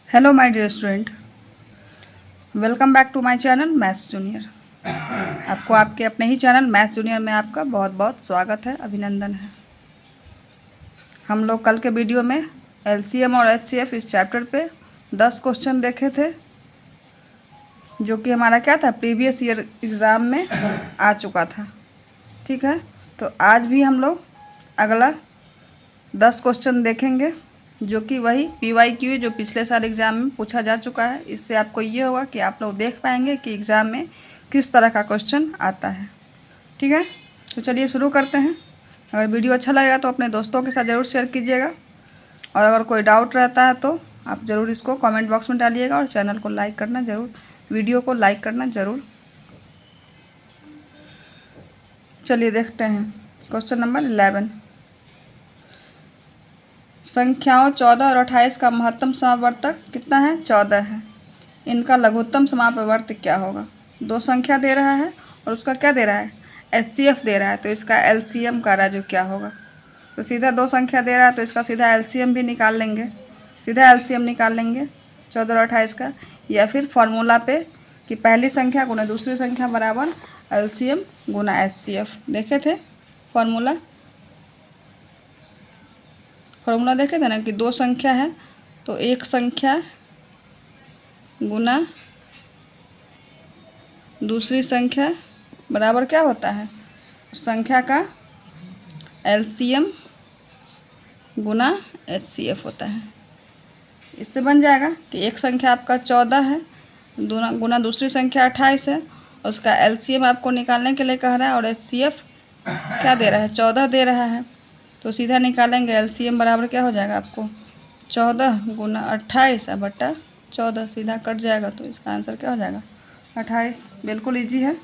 Hello my dear student, welcome back to my channel maths junior. आपको आपके अपने ही channel maths junior में आपका बहुत बहुत स्वागत है, अभिनंदन है। हम लोग कल के वीडियो में एलसीएम और एचसीएफ इस चैप्टर पे 10 क्वेश्चन देखे थे, जो कि हमारा क्या था, प्रीवियस ईयर एग्ज़ाम में आ चुका था। ठीक है, तो आज भी हम लोग अगला 10 क्वेश्चन देखेंगे, जो कि वही PYQ जो पिछले साल एग्ज़ाम में पूछा जा चुका है। इससे आपको ये होगा कि आप लोग देख पाएंगे कि एग्ज़ाम में किस तरह का क्वेश्चन आता है। ठीक है, तो चलिए शुरू करते हैं। अगर वीडियो अच्छा लगेगा तो अपने दोस्तों के साथ ज़रूर शेयर कीजिएगा, और अगर कोई डाउट रहता है तो आप ज़रूर इसको कमेंट बॉक्स में डालिएगा, और चैनल को लाइक करना ज़रूर, वीडियो को लाइक करना ज़रूर। चलिए देखते हैं क्वेश्चन नंबर 11। संख्याओं 14 और 28 का महत्तम समापवर्तक कितना है? 14 है। इनका लघुत्तम समापवर्त क्या होगा? दो संख्या दे रहा है और उसका क्या दे रहा है? एचसीएफ दे रहा है, तो इसका एलसीएम का राजू क्या होगा? तो सीधा दो संख्या दे रहा है तो इसका सीधा एलसीएम भी निकाल लेंगे, सीधा एलसीएम निकाल लेंगे 14 और 28 का, या फिर फॉर्मूला पे कि पहली संख्या गुना दूसरी संख्या बराबर एलसीएम गुना एचसीएफ। देखे थे फॉर्मूला देखे थे ना कि दो संख्या है तो एक संख्या गुना दूसरी संख्या बराबर क्या होता है? संख्या का एलसीएम गुना एचसीएफ होता है। इससे बन जाएगा कि एक संख्या आपका 14 है गुना दूसरी संख्या 28 है, और उसका एलसीएम आपको निकालने के लिए कह रहा है, और एचसीएफ क्या दे रहा है? 14 दे रहा है। तो सीधा निकालेंगे एलसीएम बराबर क्या हो जाएगा आपको? 14 गुना 28 बट्टा 14, सीधा कट जाएगा। तो इसका आंसर क्या हो जाएगा? 28। बिल्कुल इजी है,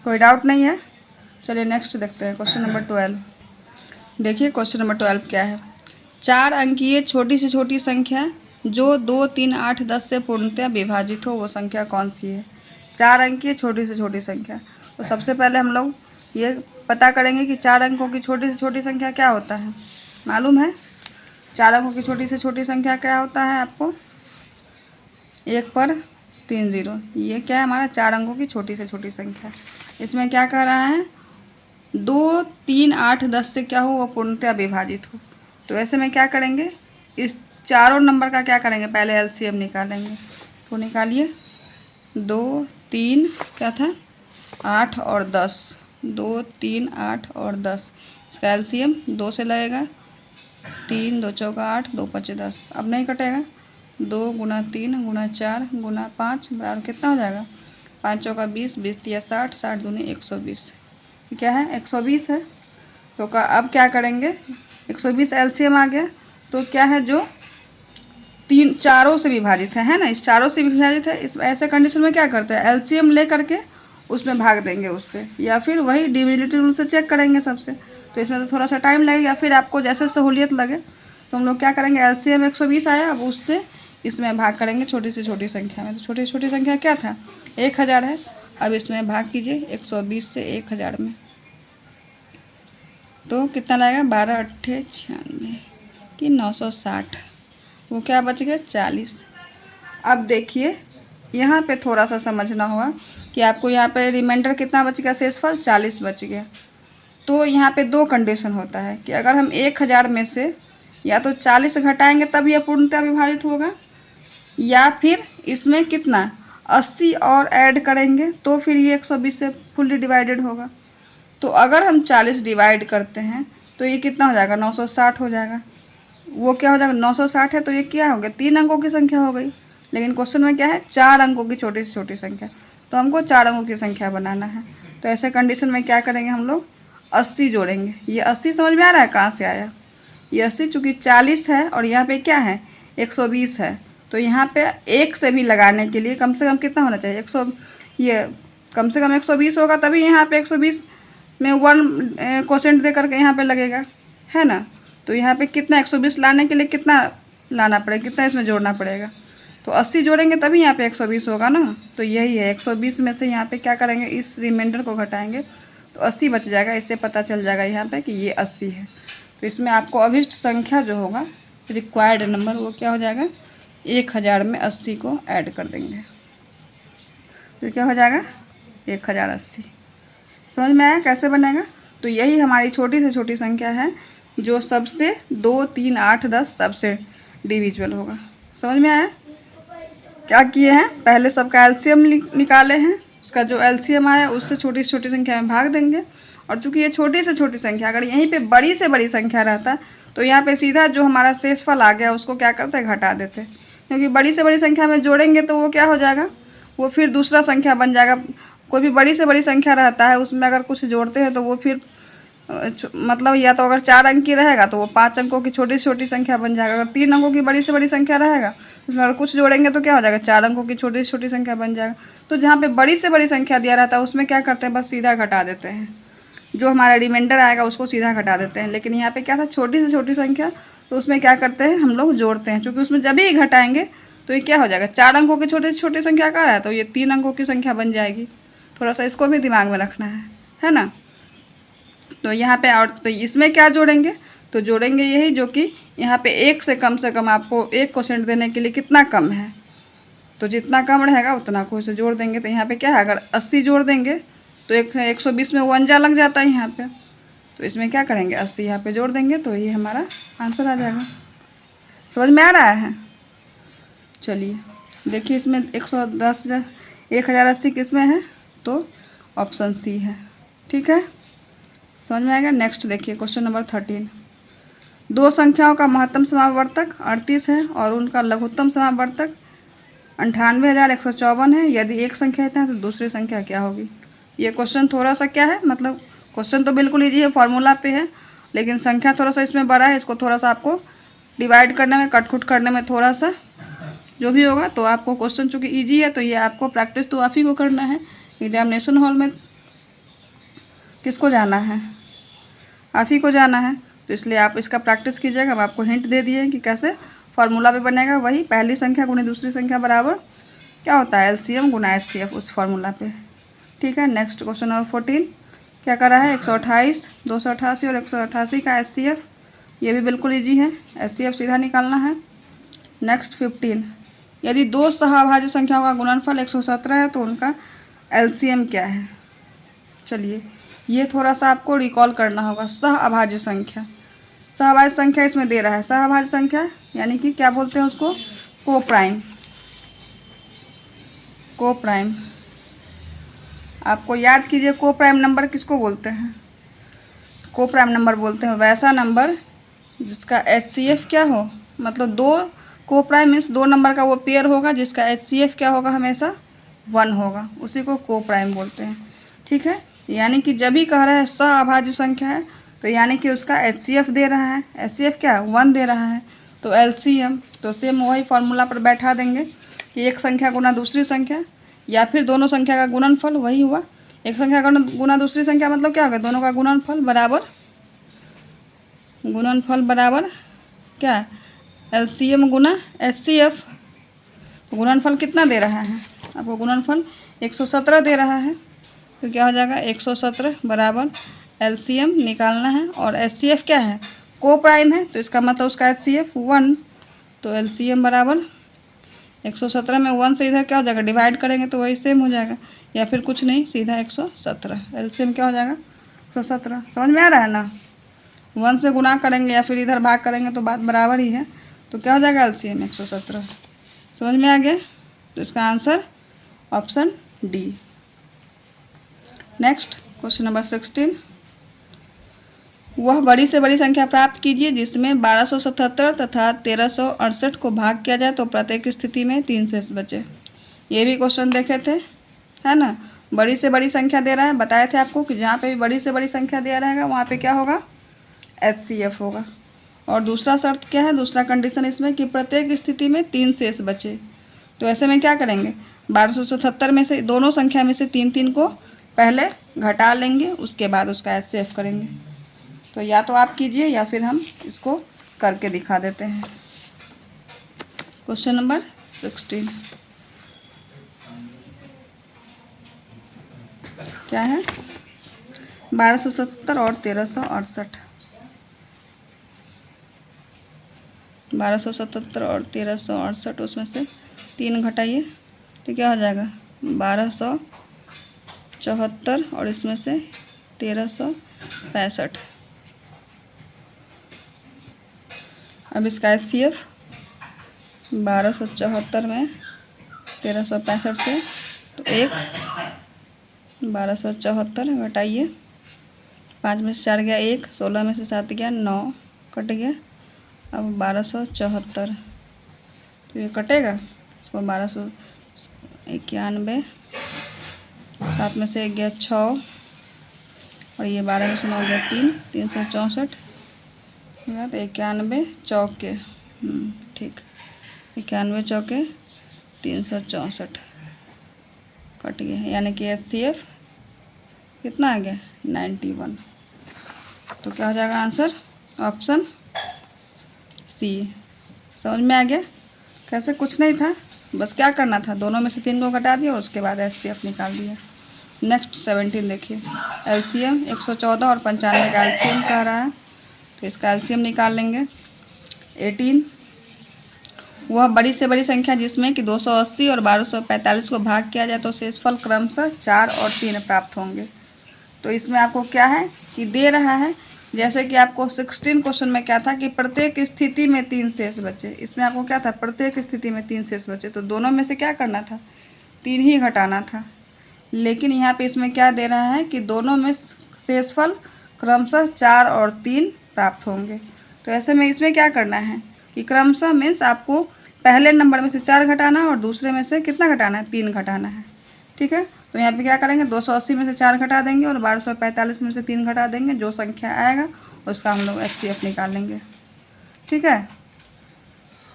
कोई डाउट नहीं है। चलिए नेक्स्ट देखते हैं क्वेश्चन नंबर 12। देखिए क्वेश्चन नंबर 12 क्या है। 4 अंकीय छोटी से छोटी संख्या जो 2, 3, 8, 10 से पूर्णतः विभाजित हो वो संख्या कौन सी है? 4 अंकीय छोटी से छोटी संख्या। तो सबसे पहले हम लोग ये पता करेंगे कि 4 अंकों की छोटी से छोटी संख्या क्या होता है। मालूम है 4 अंकों की छोटी से छोटी संख्या क्या होता है आपको? 1 पर 3 0। ये क्या है? हमारा 4 अंकों की छोटी से छोटी संख्या। इसमें क्या कह रहा है? 2, 3, 8, 10 से क्या हो वो पूर्णतः विभाजित हो। तो ऐसे में क्या करेंगे? इस चारों नंबर का क्या करेंगे? पहले एलसीएम निकालेंगे। तो निकालिए। 2, 3 क्या था? 8 और 10। 2, 3, 8 और 10। इसका एलसीएम 2 से लगेगा। 3 2 चौका 8, 2 5 10। अब नहीं कटेगा। 2 गुना 3 गुना 4 गुना 5 बराबर कितना हो जाएगा? 5 चौका 20, 20 तिया 60, 60 दूनी 120। क्या है? 120 है। तो अब क्या करेंगे? 120 एलसीएम आ गया। तो क्या है जो तीन चारों से विभाजित है ना? इस चारों से विभाजित है। इस ऐसे कंडीशन में क्या करते हैं? एलसीएम ले करके उसमें भाग देंगे उससे, या फिर वही डिविजिबिलिटी रूल से चेक करेंगे सबसे। तो इसमें तो थोड़ा सा टाइम लगेगा, फिर आपको जैसे सहूलियत लगे। तो हम लोग क्या करेंगे? एलसीएम 120 आया, अब उससे इसमें भाग करेंगे छोटी से छोटी संख्या में। तो छोटी से छोटी संख्या क्या था? 1000 है। अब इसमें भाग कीजिए 120 से 1000 में, तो कितना लगेगा? 12 अट्ठे 96 कि 960। वो क्या बच गया? 40। अब देखिए यहाँ पे थोड़ा सा समझना होगा कि आपको यहाँ पे रिमाइंडर कितना बच गया? शेषफल 40 बच गया। तो यहाँ पे दो कंडीशन होता है कि अगर हम 1000 में से या तो 40 घटाएंगे तब यह पूर्णतः विभाजित होगा, या फिर इसमें कितना 80 और ऐड करेंगे तो फिर ये 120 से फुल्ली डिवाइडेड होगा। तो अगर हम 40 डिवाइड करते हैं तो ये कितना हो जाएगा? 960 हो जाएगा। वो क्या हो जाएगा? 960 है तो ये क्या हो गया? 3 अंकों की संख्या हो गई। लेकिन क्वेश्चन में क्या है? 4 अंकों की छोटी से छोटी संख्या। तो हमको 4 अंकों की संख्या बनाना है। तो ऐसे कंडीशन में क्या करेंगे? हम लोग 80 जोड़ेंगे। ये 80 समझ में आ रहा है कहाँ से आया? ये 80 चूँकि 40 है और यहाँ पे क्या है? 120 है। तो यहाँ पे एक से भी लगाने के लिए कम से कम कितना होना चाहिए? 100, ये कम से कम 120 होगा, तभी यहाँ पे 120 में 1 क्वोशेंट दे करके यहाँ पे लगेगा, है ना? तो यहाँ पे कितना 120 लाने के लिए कितना लाना पड़ेगा? कितना इसमें जोड़ना पड़ेगा? तो 80 जोड़ेंगे तभी यहाँ पे 120 होगा ना। तो यही है, 120 में से यहाँ पे क्या करेंगे? इस रिमाइंडर को घटाएंगे तो 80 बच जाएगा। इससे पता चल जाएगा यहाँ पे कि ये 80 है। तो इसमें आपको अभिष्ट संख्या जो होगा, रिक्वायर्ड नंबर, वो क्या हो जाएगा? 1000 में 80 को ऐड कर देंगे तो क्या हो जाएगा 1080। समझ में आया कैसे बनेगा? तो यही हमारी छोटी से छोटी संख्या है जो सबसे 2, 3, 8, 10 सबसे डिविजिबल होगा। समझ में आया? क्या किए हैं, पहले सबका एलसीएम निकाले हैं, उसका जो एलसीएम आया उससे छोटी से छोटी संख्या में भाग देंगे। और चूंकि ये छोटी से छोटी संख्या अगर यहीं पे बड़ी से बड़ी संख्या रहता तो यहाँ पे सीधा जो हमारा शेषफल आ गया उसको क्या करते हैं, घटा देते। क्योंकि बड़ी से बड़ी संख्या में जोड़ेंगे तो वो क्या हो जाएगा, वो फिर दूसरा संख्या बन जाएगा। कोई भी बड़ी से बड़ी संख्या रहता है उसमें अगर कुछ जोड़ते हैं तो वो फिर मतलब या तो अगर 4 अंक की रहेगा तो वो 5 अंकों की छोटी से छोटी संख्या बन जाएगा। अगर 3 अंकों की बड़ी से बड़ी संख्या रहेगा उसमें अगर कुछ जोड़ेंगे तो क्या हो जाएगा, 4 अंकों की छोटी से छोटी संख्या बन जाएगा। तो जहाँ पे बड़ी से बड़ी संख्या दिया रहता है उसमें क्या करते हैं, बस सीधा घटा देते हैं, जो हमारा रिमाइंडर आएगा उसको सीधा घटा देते हैं। लेकिन यहाँ पे क्या था, छोटी से छोटी संख्या, तो उसमें क्या करते हैं हम लोग जोड़ते हैं, क्योंकि उसमें जब ही घटाएंगे तो ये क्या हो जाएगा, 4 अंकों की छोटी से छोटी संख्या का है तो ये 3 अंकों की संख्या बन जाएगी। थोड़ा सा इसको भी दिमाग में रखना है ना। तो यहाँ पे और तो इसमें क्या जोड़ेंगे, तो जोड़ेंगे यही जो कि यहाँ पे 1 से कम आपको 1% देने के लिए कितना कम है, तो जितना कम रहेगा उतना को इसे जोड़ देंगे। तो यहाँ पे क्या है, अगर 80 जोड़ देंगे तो 120 में 1 जा लग जाता है यहाँ पे, तो इसमें क्या करेंगे 80 यहाँ पे जोड़ देंगे तो ये हमारा आंसर आ जाएगा। समझ में आ रहा है? चलिए देखिए इसमें 1080 किस में है, तो ऑप्शन सी है। ठीक है, समझ में आएगा। नेक्स्ट देखिए क्वेश्चन नंबर 13। दो संख्याओं का महत्तम समावर्तक 38 है और उनका लघुत्तम समावर्तक 98,154 है। यदि एक संख्या है तो दूसरी संख्या क्या होगी? ये क्वेश्चन थोड़ा सा क्या है, मतलब क्वेश्चन तो बिल्कुल ईजी है, फॉर्मूला पे है, लेकिन संख्या थोड़ा सा इसमें बड़ा है। इसको थोड़ा सा आपको डिवाइड करने में, कटकुट करने में थोड़ा सा जो भी होगा, तो आपको क्वेश्चन चूँकि ईजी है तो ये आपको प्रैक्टिस तो आप ही को करना है। एग्जामिनेशन हॉल में किसको जाना है, आप ही को जाना है, तो इसलिए आप इसका प्रैक्टिस कीजिएगा। हम आपको हिंट दे दिए कि कैसे फार्मूला पे बनेगा, वही पहली संख्या गुणे दूसरी संख्या बराबर क्या होता है, एलसीएम गुना एचसीएफ, उस फार्मूला पे। ठीक है, नेक्स्ट क्वेश्चन नंबर 14 क्या कर रहा है, 128, 288 और 188 का एचसीएफ, ये भी बिल्कुल ईजी है, एचसीएफ सीधा निकालना है। नेक्स्ट 15, यदि दो सहअभाज्य संख्याओं का गुणनफल 117 है तो उनका एलसीएम क्या है? चलिए ये थोड़ा सा आपको रिकॉल करना होगा। सहअभाज्य संख्या, सहअभाज्य संख्या इसमें दे रहा है, सहअभाज्य संख्या यानी कि क्या बोलते हैं उसको, को प्राइम। को प्राइम आपको याद कीजिए, को प्राइम नंबर किसको बोलते हैं? को प्राइम नंबर बोलते हैं वैसा नंबर जिसका एचसीएफ क्या हो, मतलब दो को प्राइम मीन्स 2 नंबर का वो पेयर होगा जिसका एचसीएफ क्या होगा, हमेशा 1 होगा, उसी को को प्राइम बोलते हैं। ठीक है, यानी कि जब भी कह रहा है सहअभाज्य संख्या है तो यानी कि उसका एचसीएफ दे रहा है, एचसीएफ क्या 1 दे रहा है, तो एलसीएम तो सेम वही फार्मूला पर बैठा देंगे कि एक संख्या गुना दूसरी संख्या या फिर दोनों संख्या का गुणनफल, वही हुआ। एक संख्या गुना दूसरी संख्या मतलब क्या होगा, दोनों का गुणनफल बराबर क्या, एलसीएम गुना एचसीएफ। गुणनफल कितना दे रहा है आपको, गुणनफल 117 दे रहा है, तो क्या हो जाएगा 117 बराबर एलसीएम निकालना है। और एचसीएफ क्या है, को प्राइम है, तो इसका मतलब उसका एचसीएफ 1, तो एलसीएम बराबर 117 में 1 से इधर क्या हो जाएगा, डिवाइड करेंगे तो वही सेम हो जाएगा, या फिर कुछ नहीं सीधा 117, एलसीएम क्या हो जाएगा 117। समझ में आ रहा है ना? 1 से गुना करेंगे या फिर इधर भाग करेंगे तो बात बराबर ही है, तो क्या हो जाएगा एलसीएम 117। समझ में आ गया? तो इसका answer option D. Next question number 16, वह बड़ी से बड़ी संख्या प्राप्त कीजिए जिसमें 1277 तथा 1368 को भाग किया जाए तो प्रत्येक स्थिति में 3 शेष बचे। ये भी क्वेश्चन देखे थे, है ना। बड़ी से बड़ी संख्या दे रहा है, बताए थे आपको कि जहाँ पे भी बड़ी से बड़ी संख्या दिया रहेगा वहाँ पे क्या होगा, एचसीएफ होगा। और दूसरा शर्त क्या है, दूसरा कंडीशन इसमें कि प्रत्येक स्थिति में 3 शेष बचे। तो ऐसे में क्या करेंगे, 1277 में से दोनों संख्या में से 3 को पहले घटा लेंगे, उसके बाद उसका एचसीएफ करेंगे। तो या तो आप कीजिए या फिर हम इसको करके दिखा देते हैं। क्वेश्चन नंबर 16 क्या है, 1270 और 1368, 1277 और 1368, उसमें से 3 घटाइए तो क्या हो जाएगा 1274 और इसमें से 1365। अब इसका HCF 1274 में 1365 से तो 1, 1274 घटाइए, 5 में से 4 गया 1, 16 में से 7 गया 9, कट गया। अब 1274 तो ये कटेगा, इसको 1291, 7 में से 1 गया 6 और ये 12 में से 9 गया 3, 364 तो 91 चौके, ठीक, 91 चौके 364 कट गया, यानी कि HCF कितना आ गया 91। तो क्या हो जाएगा आंसर, ऑप्शन सी। समझ में आ गया कैसे, कुछ नहीं था, बस क्या करना था, दोनों में से 3 को घटा दिया और उसके बाद HCF निकाल दिया। नेक्स्ट 17 देखिए, LCM 114 और 95 का LCM कह रहा है, तो इसका LCM निकाल लेंगे। 18 वह बड़ी से बड़ी संख्या जिसमें कि 280 और 1245 को भाग किया जाए तो शेषफल क्रमशः 4 और 3 प्राप्त होंगे। तो इसमें आपको क्या है कि दे रहा है, जैसे कि आपको 16 क्वेश्चन में क्या था कि प्रत्येक स्थिति में 3 शेष बचे, इसमें आपको क्या था प्रत्येक स्थिति में 3 शेष बचे, तो दोनों में से क्या करना था 3 ही घटाना था। लेकिन यहाँ पे इसमें क्या दे रहा है कि दोनों में शेषफल क्रमशः 4 और 3 प्राप्त होंगे। तो ऐसे में इसमें क्या करना है कि क्रमशः मीन्स आपको पहले नंबर में से 4 घटाना है और दूसरे में से कितना घटाना है 3 घटाना है, ठीक है। तो यहाँ पे क्या करेंगे 280 में से 4 घटा देंगे और 1245 में से 3 घटा देंगे, जो संख्या आएगा उसका हम लोग HCF निकाल लेंगे, ठीक है।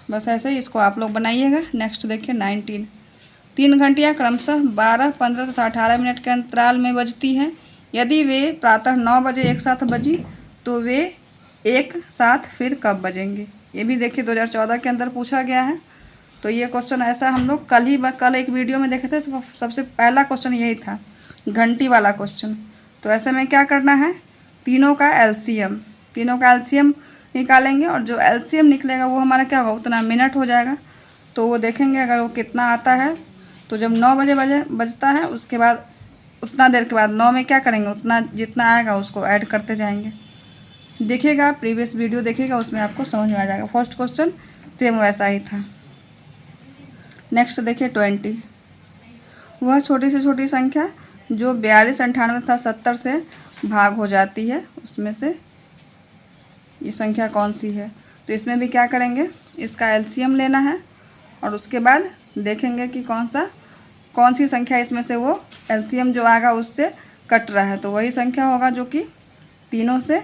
बस ऐसे ही इसको आप लोग बनाइएगा। नेक्स्ट देखिए 19, 3 घंटियाँ क्रमशः 12, 15 तथा 18 मिनट के अंतराल में बजती हैं। यदि वे प्रातः 9 बजे एक साथ बजी तो वे एक साथ फिर कब बजेंगे। ये भी देखिए 2014 के अंदर पूछा गया है। तो ये क्वेश्चन ऐसा हम लोग कल एक वीडियो में देखे थे, सबसे पहला क्वेश्चन यही था, घंटी वाला क्वेश्चन। तो ऐसे में क्या करना है, तीनों का LCM निकालेंगे और जो LCM निकलेगा वो हमारा क्या होगा उतना मिनट हो जाएगा। तो वो देखेंगे अगर वो कितना आता है, तो जब 9 बजे बजता है उसके बाद उतना देर के बाद 9 में क्या करेंगे उतना जितना आएगा उसको ऐड करते जाएंगे। देखिएगा प्रीवियस वीडियो देखिएगा, उसमें आपको समझ में आ जाएगा। फर्स्ट क्वेश्चन सेम वैसा ही था। नेक्स्ट देखिए 20, वह छोटी से छोटी संख्या जो 42, 98 तथा 70 से भाग हो जाती है उसमें से ये संख्या कौन सी है। तो इसमें भी क्या करेंगे, इसका LCM लेना है और उसके बाद देखेंगे कि कौन सी संख्या इसमें से वो LCM जो आएगा उससे कट रहा है, तो वही संख्या होगा जो कि तीनों से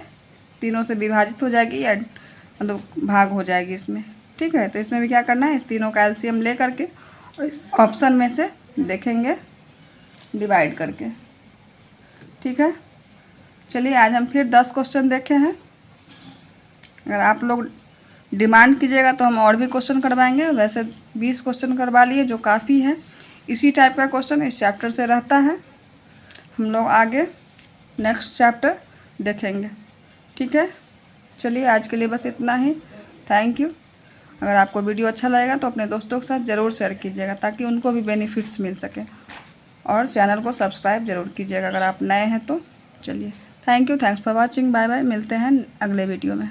विभाजित हो जाएगी या मतलब भाग हो जाएगी इसमें, ठीक है। तो इसमें भी क्या करना है, इस तीनों का LCM ले करके और इस ऑप्शन में से देखेंगे डिवाइड करके, ठीक है। चलिए आज हम फिर 10 क्वेश्चन देखे हैं। अगर आप लोग डिमांड कीजिएगा तो हम और भी क्वेश्चन करवाएंगे, वैसे 20 क्वेश्चन करवा लिए जो काफ़ी है। इसी टाइप का क्वेश्चन इस चैप्टर से रहता है। हम लोग आगे नेक्स्ट चैप्टर देखेंगे, ठीक है। चलिए आज के लिए बस इतना ही, थैंक यू। अगर आपको वीडियो अच्छा लगेगा तो अपने दोस्तों के साथ ज़रूर शेयर कीजिएगा ताकि उनको भी बेनिफिट्स मिल सके, और चैनल को सब्सक्राइब ज़रूर कीजिएगा अगर आप नए हैं तो। चलिए thank you, thanks for watching, bye bye, मिलते हैं अगले वीडियो में।